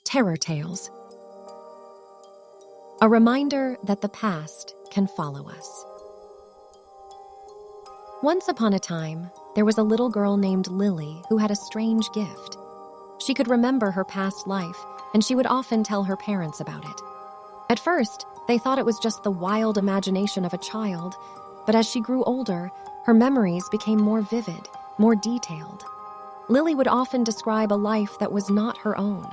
Terror Tales. A reminder that the past can follow us. Once upon a time, there was a little girl named Lily who had a strange gift. She could remember her past life, and she would often tell her parents about it. At first, they thought it was just the wild imagination of a child, but as she grew older, her memories became more vivid, more detailed. Lily would often describe a life that was not her own,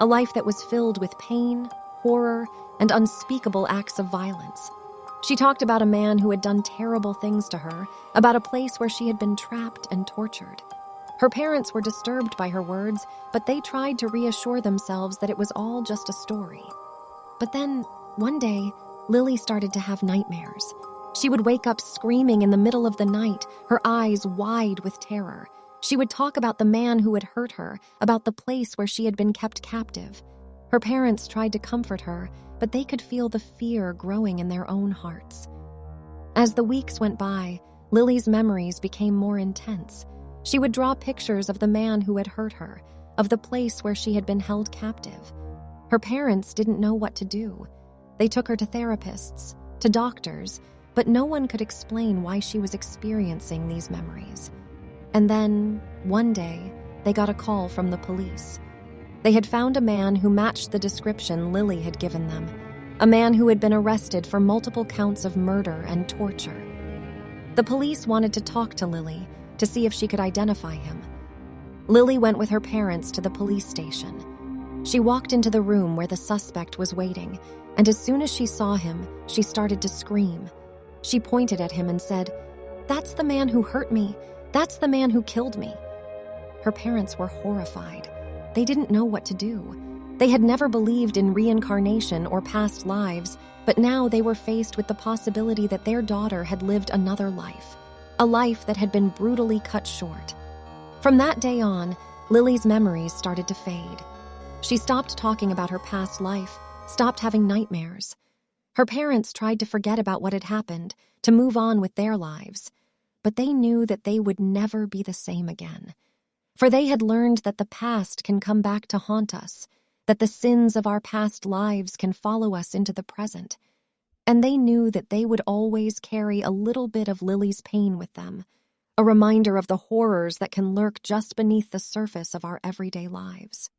a life that was filled with pain, horror, and unspeakable acts of violence. She talked about a man who had done terrible things to her, about a place where she had been trapped and tortured. Her parents were disturbed by her words, but they tried to reassure themselves that it was all just a story. But then, one day, Lily started to have nightmares. She would wake up screaming in the middle of the night, her eyes wide with terror. She would talk about the man who had hurt her, about the place where she had been kept captive. Her parents tried to comfort her, but they could feel the fear growing in their own hearts. As the weeks went by, Lily's memories became more intense. She would draw pictures of the man who had hurt her, of the place where she had been held captive. Her parents didn't know what to do. They took her to therapists, to doctors, but no one could explain why she was experiencing these memories. And then, one day, they got a call from the police. They had found a man who matched the description Lily had given them, a man who had been arrested for multiple counts of murder and torture. The police wanted to talk to Lily to see if she could identify him. Lily went with her parents to the police station. She walked into the room where the suspect was waiting, and as soon as she saw him, she started to scream. She pointed at him and said, "That's the man who hurt me. That's the man who killed me." Her parents were horrified. They didn't know what to do. They had never believed in reincarnation or past lives, but now they were faced with the possibility that their daughter had lived another life, a life that had been brutally cut short. From that day on, Lily's memories started to fade. She stopped talking about her past life, stopped having nightmares. Her parents tried to forget about what had happened, to move on with their lives, but they knew that they would never be the same again. For they had learned that the past can come back to haunt us, that the sins of our past lives can follow us into the present. And they knew that they would always carry a little bit of Lily's pain with them, a reminder of the horrors that can lurk just beneath the surface of our everyday lives.